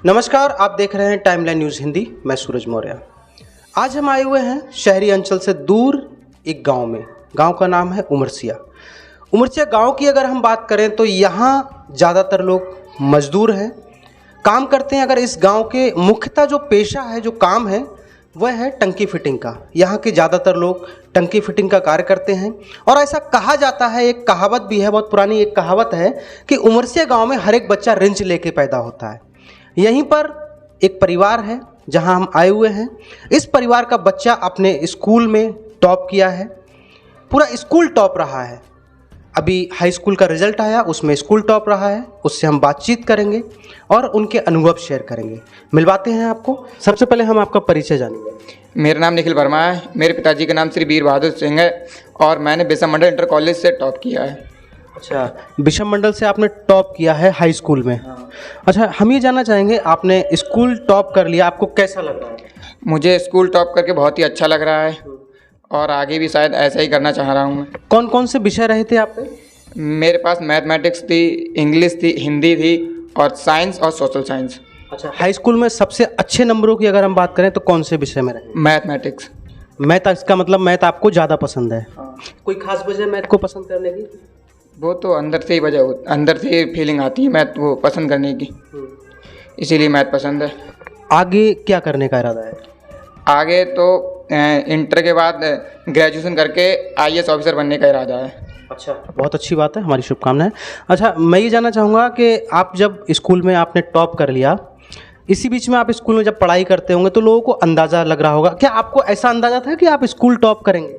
नमस्कार, आप देख रहे हैं टाइमलाइन न्यूज़ हिंदी। मैं सूरज मौर्य। आज हम आए हुए हैं शहरी अंचल से दूर एक गांव में। गांव का नाम है उमरसिया। उमरसिया गांव की अगर हम बात करें तो यहाँ ज़्यादातर लोग मजदूर हैं, काम करते हैं। अगर इस गांव के मुख्यतः जो पेशा है, जो काम है, वह है टंकी फिटिंग का। यहाँ के ज़्यादातर लोग टंकी फिटिंग का कार्य करते हैं। और ऐसा कहा जाता है, एक कहावत भी है, बहुत पुरानी एक कहावत है कि उमरसिया गाँव में हर एक बच्चा रिंच लेके पैदा होता है। यहीं पर एक परिवार है जहां हम आए हुए हैं। इस परिवार का बच्चा अपने स्कूल में टॉप किया है, पूरा स्कूल टॉप रहा है। अभी हाई स्कूल का रिजल्ट आया, उसमें स्कूल टॉप रहा है। उससे हम बातचीत करेंगे और उनके अनुभव शेयर करेंगे। मिलवाते हैं आपको। सबसे पहले हम आपका परिचय जानेंगे। मेरा नाम निखिल वर्मा है। मेरे पिताजी का नाम श्री वीर बहादुर सिंह है और मैंने बिरसा मंडल इंटर कॉलेज से टॉप किया है। अच्छा, विषम मंडल से आपने टॉप किया है हाई स्कूल में। अच्छा, हम ये जानना चाहेंगे, आपने स्कूल टॉप कर लिया, आपको कैसा लग रहा है? मुझे स्कूल टॉप करके बहुत ही अच्छा लग रहा है और आगे भी शायद ऐसा ही करना चाह रहा हूँ मैं। कौन कौन से विषय रहे थे आप पे? मेरे पास मैथमेटिक्स थी, इंग्लिश थी, हिंदी थी और साइंस और सोशल साइंस। अच्छा, हाई स्कूल में सबसे अच्छे नंबरों की अगर हम बात करें तो कौन से विषय में रहे? मैथमेटिक्स। मैथ, इसका मतलब मैथ आपको ज़्यादा पसंद है। कोई खास वजह मैथ को पसंद करने की? वो तो अंदर से ही अंदर से ही फीलिंग आती है मैथ वो पसंद करने की, इसीलिए मैथ पसंद है। आगे क्या करने का इरादा है? आगे तो इंटर के बाद ग्रेजुएशन करके आईएएस ऑफिसर बनने का इरादा है। अच्छा, बहुत अच्छी बात है, हमारी शुभकामनाएं। अच्छा, मैं ये जानना चाहूँगा कि आप जब स्कूल में आपने टॉप कर लिया, इसी बीच में आप स्कूल में जब पढ़ाई करते होंगे तो लोगों को अंदाज़ा लग रहा होगा, क्या आपको ऐसा अंदाज़ा था कि आप स्कूल टॉप करेंगे?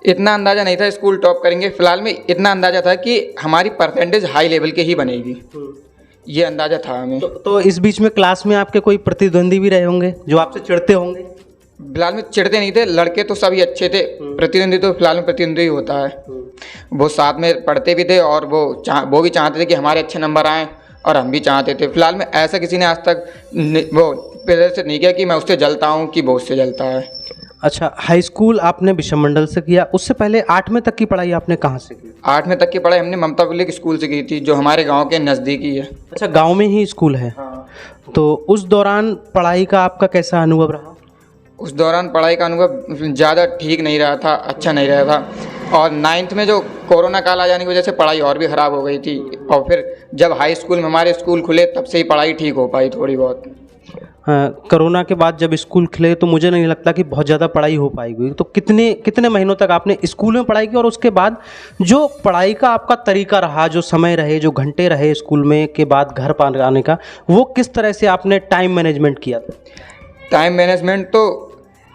इतना अंदाज़ा नहीं था स्कूल टॉप करेंगे। फिलहाल में इतना अंदाज़ा था कि हमारी परसेंटेज हाई लेवल के ही बनेगी, ये अंदाज़ा था हमें। तो इस बीच में क्लास में आपके कोई प्रतिद्वंदी भी रहे होंगे जो आपसे चिढ़ते होंगे? फिलहाल में चिढ़ते नहीं थे, लड़के तो सभी अच्छे थे। प्रतिद्वंदी तो फिलहाल में प्रतिद्वंदी ही होता है। वो साथ में पढ़ते भी थे और वो भी चाहते थे कि हमारे अच्छे नंबर आएँ और हम भी चाहते थे। फिलहाल में ऐसा किसी ने आज तक वो प्रदर्शित नहीं किया कि मैं उससे जलता हूँ कि वो उससे जलता है। अच्छा, हाई स्कूल आपने विषम मंडल से किया, उससे पहले 8वीं तक की पढ़ाई आपने कहाँ से की? 8वीं तक की पढ़ाई हमने ममता पब्लिक स्कूल से की थी, जो हमारे गांव के नज़दीकी है। अच्छा, गांव में ही स्कूल है। हाँ। तो उस दौरान पढ़ाई का आपका कैसा अनुभव रहा? उस दौरान पढ़ाई का अनुभव ज़्यादा ठीक नहीं रहा था, अच्छा नहीं रहा था। और 9th में जो कोरोना काल आ जाने की वजह से पढ़ाई और भी ख़राब हो गई थी। और फिर जब हाई स्कूल में हमारे स्कूल खुले तब से ही पढ़ाई ठीक हो पाई थोड़ी बहुत। कोरोना के बाद जब स्कूल खुले तो मुझे नहीं लगता कि बहुत ज़्यादा पढ़ाई हो पाएगी। तो कितने महीनों तक आपने स्कूल में पढ़ाई की, और उसके बाद जो पढ़ाई का आपका तरीका रहा, जो समय रहे, जो घंटे रहे स्कूल में के बाद घर पर आने का, वो किस तरह से आपने टाइम मैनेजमेंट किया था? टाइम मैनेजमेंट तो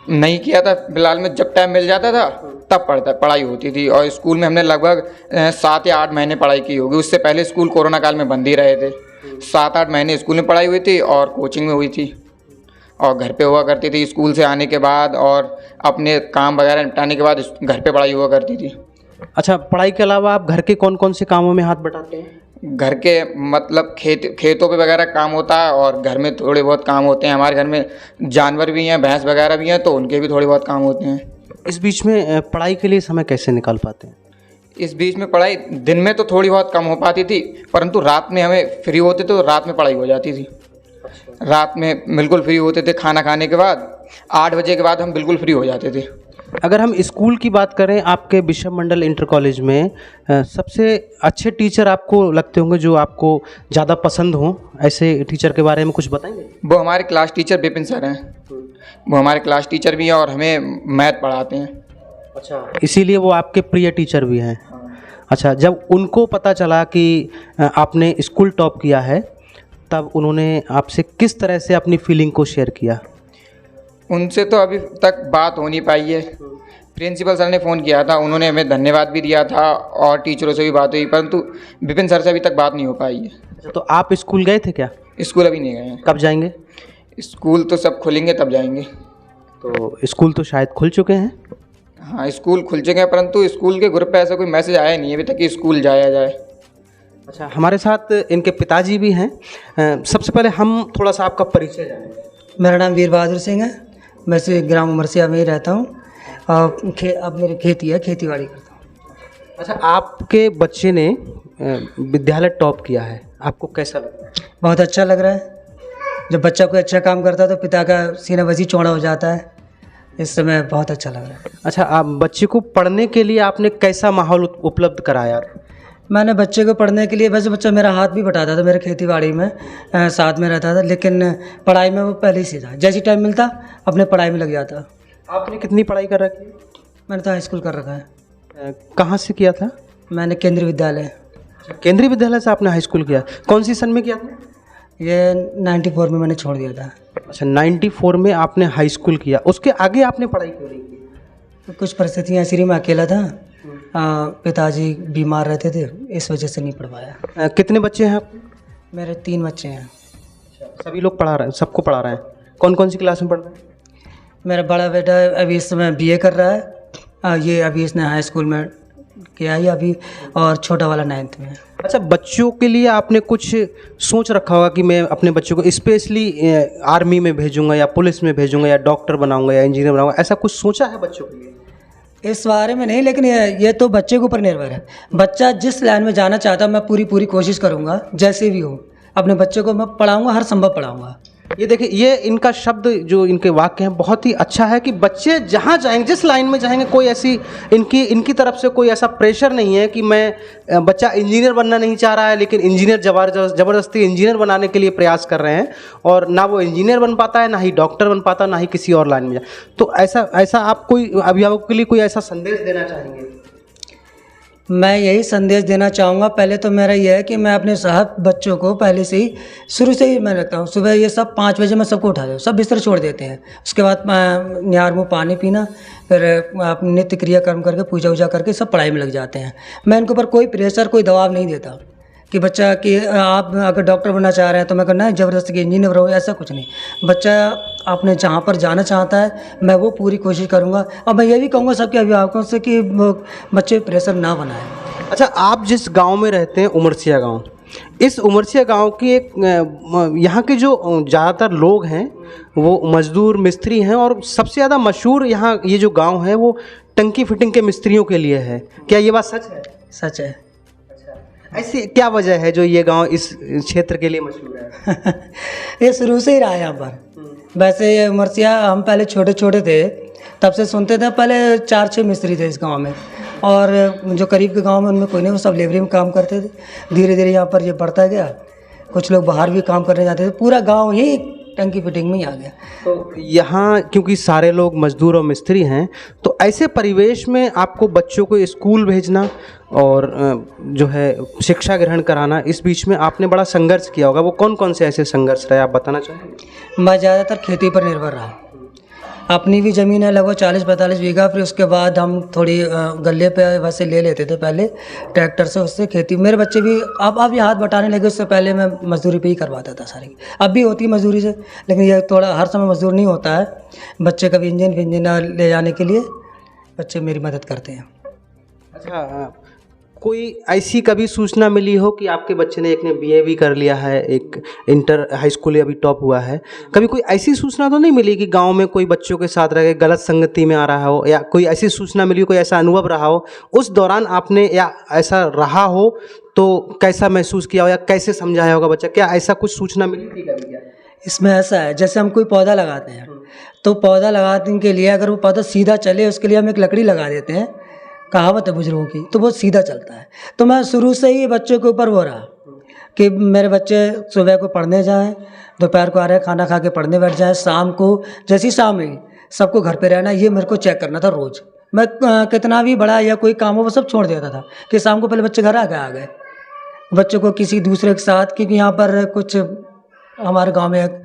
नहीं किया था। फिलहाल में जब टाइम मिल जाता था तब पढ़ाई होती थी। और स्कूल में हमने लगभग 7 या 8 महीने पढ़ाई की होगी। उससे पहले स्कूल कोरोना काल में बंद ही रहे थे। 7-8 महीने स्कूल में पढ़ाई हुई थी और कोचिंग में हुई थी और घर पे हुआ करती थी स्कूल से आने के बाद, और अपने काम वगैरह निपटाने के बाद घर पे पढ़ाई हुआ करती थी। अच्छा, पढ़ाई के अलावा आप घर के कौन कौन से कामों में हाथ बटाते हैं? घर के मतलब खेतों पे वगैरह काम होता है और घर में थोड़े बहुत काम होते हैं। हमारे घर में जानवर भी हैं, भैंस वगैरह भी हैं, तो उनके भी थोड़े बहुत काम होते हैं। इस बीच में पढ़ाई के लिए समय कैसे निकाल पाते हैं? इस बीच में पढ़ाई दिन में तो थोड़ी बहुत कम हो पाती थी, परंतु रात में हमें फ्री होते थे तो रात में पढ़ाई हो जाती थी। रात में बिल्कुल फ्री होते थे, खाना खाने के बाद 8 बजे के बाद हम बिल्कुल फ्री हो जाते थे। अगर हम स्कूल की बात करें, आपके विषम मंडल इंटर कॉलेज में सबसे अच्छे टीचर आपको लगते होंगे जो आपको ज़्यादा पसंद हों, ऐसे टीचर के बारे में कुछ बताएंगे? वो हमारे क्लास टीचर विपिन सर हैं। वो हमारे क्लास टीचर भी हैं और हमें मैथ पढ़ाते हैं। अच्छा, इसीलिए वो आपके प्रिय टीचर भी हैं। अच्छा, जब उनको पता चला कि आपने स्कूल टॉप किया है, तब उन्होंने आपसे किस तरह से अपनी फीलिंग को शेयर किया? उनसे तो अभी तक बात हो नहीं पाई है। प्रिंसिपल सर ने फ़ोन किया था, उन्होंने हमें धन्यवाद भी दिया था और टीचरों से भी बात हुई, परंतु विपिन सर से अभी तक बात नहीं हो पाई है। अच्छा, तो आप स्कूल गए थे क्या? स्कूल अभी नहीं गए हैं। कब जाएंगे? स्कूल तो सब खुलेंगे तब जाएंगे। तो स्कूल तो शायद खुल चुके हैं। हाँ, स्कूल खुल चुके हैं, परंतु स्कूल के ग्रुप पे ऐसा कोई मैसेज आया नहीं है अभी तक कि स्कूल जाया जाए। अच्छा, हमारे साथ इनके पिताजी भी हैं। सबसे पहले हम थोड़ा सा आपका परिचय जानेंगे। मेरा नाम वीर बहादुर सिंह है। मैं से ग्राम उमरसिया में ही रहता हूँ। अब मेरी खेती है, खेतीबाड़ी करता हूँ। अच्छा, आपके बच्चे ने विद्यालय टॉप किया है, आपको कैसा लग रहा है? बहुत अच्छा लग रहा है। जब बच्चा कोई अच्छा काम करता है तो पिता का सीना वैसे ही चौड़ा हो जाता है। इस समय बहुत अच्छा लग रहा है। अच्छा, आप बच्चे को पढ़ने के लिए आपने कैसा माहौल उपलब्ध कराया? मैंने बच्चे को पढ़ने के लिए, वैसे बच्चा मेरा हाथ भी बटाता था, मेरे खेती बाड़ी में साथ में रहता था, लेकिन पढ़ाई में वो पहले ही से था। जैसी टाइम मिलता अपने पढ़ाई में लग जाता। आपने कितनी पढ़ाई कर रखी है? मैंने तो हाई स्कूल कर रखा है। कहाँ से किया था? मैंने केंद्रीय विद्यालय। केंद्रीय विद्यालय से आपने हाई स्कूल किया? कौन सी सन में किया था? ये 94 में मैंने छोड़ दिया था। अच्छा, 94 में आपने हाई स्कूल किया, उसके आगे आपने पढ़ाई क्यों नहीं की? कुछ परिस्थितियाँ ऐसी रही, मैं अकेला था, पिताजी बीमार रहते थे, इस वजह से नहीं पढ़ पाया। कितने बच्चे हैं आपके? मेरे 3 बच्चे हैं। सभी लोग पढ़ा रहे हैं? सबको पढ़ा रहे हैं? कौन कौन सी क्लास में पढ़ रहे हैं? मेरा बड़ा बेटा अभी इस समय BA कर रहा है, ये अभी इसने हाई स्कूल में किया है अभी, और छोटा वाला 9th में है। अच्छा, बच्चों के लिए आपने कुछ सोच रखा होगा कि मैं अपने बच्चों को स्पेशली आर्मी में भेजूंगा या पुलिस में भेजूंगा या डॉक्टर बनाऊंगा या इंजीनियर बनाऊंगा, ऐसा कुछ सोचा है बच्चों के लिए? इस बारे में नहीं, लेकिन ये तो बच्चे के ऊपर निर्भर है। बच्चा जिस लाइन में जाना चाहता है, मैं पूरी कोशिश करूँगा, जैसे भी हो अपने बच्चे को मैं पढ़ाऊँगा, हर संभव पढ़ाऊँगा। ये देखिए, ये इनका शब्द जो इनके वाक्य हैं बहुत ही अच्छा है कि बच्चे जहाँ जाएंगे, जिस लाइन में जाएंगे, कोई ऐसी इनकी तरफ से कोई ऐसा प्रेशर नहीं है कि मैं बच्चा इंजीनियर बनना नहीं चाह रहा है लेकिन इंजीनियर ज़बरदस्ती इंजीनियर बनाने के लिए प्रयास कर रहे हैं, और ना वो इंजीनियर बन पाता है, ना ही डॉक्टर बन पाता, ना ही किसी और लाइन में जाए। तो ऐसा आप कोई अभिभावक के लिए कोई ऐसा संदेश देना चाहेंगे? मैं यही संदेश देना चाहूँगा। पहले तो मेरा यह है कि मैं अपने साथ बच्चों को पहले से ही, शुरू से ही मैं रखता हूँ। सुबह ये सब 5 बजे मैं सबको उठा देता हूँ, सब बिस्तर छोड़ देते हैं। उसके बाद निहार मुँह पानी पीना, फिर अपनी नित्य क्रिया कर्म करके पूजा वूजा करके सब पढ़ाई में लग जाते हैं। मैं इनके ऊपर कोई प्रेशर, कोई दबाव नहीं देता कि बच्चा कि आप अगर डॉक्टर बनना चाह रहे हैं तो मैं कहना है ज़बरदस्ती कि इंजीनियर रहो, ऐसा कुछ नहीं। बच्चा आपने जहाँ पर जाना चाहता है, मैं वो पूरी कोशिश करूँगा। और मैं ये भी कहूँगा सबके अभिभावकों से कि बच्चे प्रेशर ना बनाएं। अच्छा, आप जिस गांव में रहते हैं, उमरसिया गांव, इस उमरसिया गांव की एक यहाँ के जो ज़्यादातर लोग हैं वो मजदूर मिस्त्री हैं, और सबसे ज़्यादा मशहूर यहाँ ये जो गांव है वो टंकी फिटिंग के मिस्त्रियों के लिए है। क्या ये बात सच है? सच है। ऐसी क्या वजह है जो ये गांव इस क्षेत्र के लिए मशहूर है? ये शुरू से ही रहा है यहाँ पर। वैसे ये उमरसिया, हम पहले छोटे छोटे थे तब से सुनते थे। पहले 4-6 मिस्त्री थे इस गांव में, और जो करीब के गांव में उनमें कोई नहीं, वो सब लेबरी में काम करते थे। धीरे धीरे यहाँ पर ये बढ़ता गया, कुछ लोग बाहर भी काम करने जाते थे। पूरा गाँव ही टंकी फिटिंग में ही आ गया। तो यहाँ क्योंकि सारे लोग मजदूर और मिस्त्री हैं, तो ऐसे परिवेश में आपको बच्चों को स्कूल भेजना और जो है शिक्षा ग्रहण कराना, इस बीच में आपने बड़ा संघर्ष किया होगा। वो कौन कौन से ऐसे संघर्ष रहे, आप बताना चाहेंगे? मैं ज़्यादातर खेती पर निर्भर रहा। अपनी भी ज़मीन है लगभग 40-45 बीघा। फिर उसके बाद हम थोड़ी गले पे वैसे ले लेते थे पहले ट्रैक्टर से, उससे खेती। मेरे बच्चे भी अब ये हाथ बटाने लगे, उससे पहले मैं मजदूरी पे ही करवाता था सारी। अब भी होती है मजदूरी से, लेकिन ये थोड़ा हर समय मजदूर नहीं होता है। बच्चे कभी इंजन ले जाने के लिए बच्चे मेरी मदद करते हैं। अच्छा, कोई ऐसी कभी सूचना मिली हो कि आपके बच्चे ने, एक ने BA भी कर लिया है, एक इंटर हाई स्कूल अभी टॉप हुआ है, कभी कोई ऐसी सूचना तो नहीं मिली कि गांव में कोई बच्चों के साथ रह के गलत संगति में आ रहा हो, या कोई ऐसी सूचना मिली हो, कोई ऐसा अनुभव रहा हो उस दौरान आपने, या ऐसा रहा हो तो कैसा महसूस किया हो या कैसे समझाया होगा बच्चा? क्या ऐसा कुछ सूचना मिली थी कभी? क्या इसमें ऐसा है, जैसे हम कोई पौधा लगाते हैं तो पौधा लगाने के लिए अगर वो पौधा सीधा चले, उसके लिए हम एक लकड़ी लगा देते हैं, कहावत है बुजुर्गों की, तो वो सीधा चलता है। तो मैं शुरू से ही बच्चों के ऊपर वो रहा कि मेरे बच्चे सुबह को पढ़ने जाएं, दोपहर को आ रहे खाना खा के पढ़ने बैठ जाएं, शाम को जैसी शाम हुई सबको घर पे रहना, ये मेरे को चेक करना था रोज़। मैं कितना भी बड़ा या कोई काम हो वो सब छोड़ देता था कि शाम को पहले बच्चे घर आ गए। बच्चों को किसी दूसरे के साथ, क्योंकि यहाँ पर कुछ हमारे गाँव में एक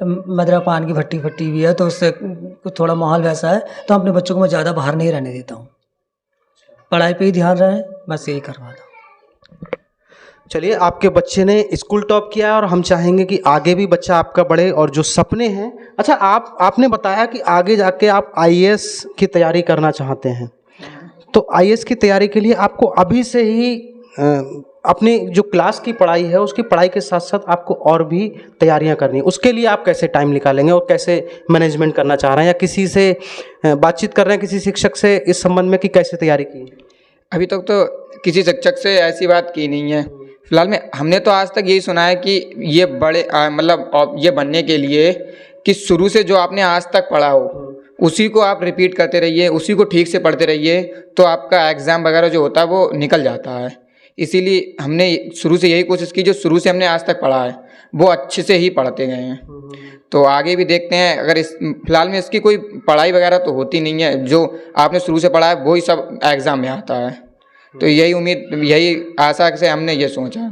मदरा पान की भट्टी भी है, तो उससे थोड़ा माहौल वैसा है, तो अपने बच्चों को मैं ज़्यादा बाहर नहीं रहने देता हूँ। पढ़ाई पे ही ध्यान रहे, बस यही करवाता हूँ। चलिए, आपके बच्चे ने स्कूल टॉप किया और हम चाहेंगे कि आगे भी बच्चा आपका बढ़े और जो सपने हैं। अच्छा, आपने बताया कि आगे जाके आप IAS की तैयारी करना चाहते हैं, तो IAS की तैयारी के लिए आपको अभी से ही अपनी जो क्लास की पढ़ाई है उसकी पढ़ाई के साथ साथ आपको और भी तैयारियां करनी है। उसके लिए आप कैसे टाइम निकालेंगे और कैसे मैनेजमेंट करना चाह रहे हैं, या किसी से बातचीत कर रहे हैं, किसी शिक्षक से इस संबंध में कि कैसे तैयारी की? अभी तक तो किसी शिक्षक से ऐसी बात की नहीं है। फिलहाल में हमने तो आज तक यही सुना है कि ये बड़े मतलब ये बनने के लिए कि शुरू से जो आपने आज तक पढ़ा हो उसी को आप रिपीट करते रहिए, उसी को ठीक से पढ़ते रहिए, तो आपका एग्ज़ाम वगैरह जो होता है वो निकल जाता है। इसीलिए हमने शुरू से यही कोशिश की, जो शुरू से हमने आज तक पढ़ा है वो अच्छे से ही पढ़ते गए हैं। तो आगे भी देखते हैं, अगर इस फिलहाल में इसकी कोई पढ़ाई वगैरह तो होती नहीं है, जो आपने शुरू से पढ़ा है वही सब एग्ज़ाम में आता है। तो यही उम्मीद, यही आशा से हमने ये सोचा है।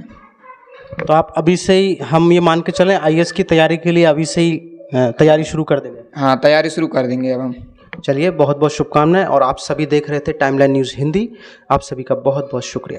तो आप अभी से ही, हम ये मान के चलें, आईएएस की तैयारी के लिए अभी से ही तैयारी शुरू कर देंगे? हाँ, तैयारी शुरू कर देंगे अब हम। चलिए, बहुत बहुत शुभकामनाएं। और आप सभी देख रहे थे टाइमलाइन न्यूज़ हिंदी, आप सभी का बहुत बहुत शुक्रिया।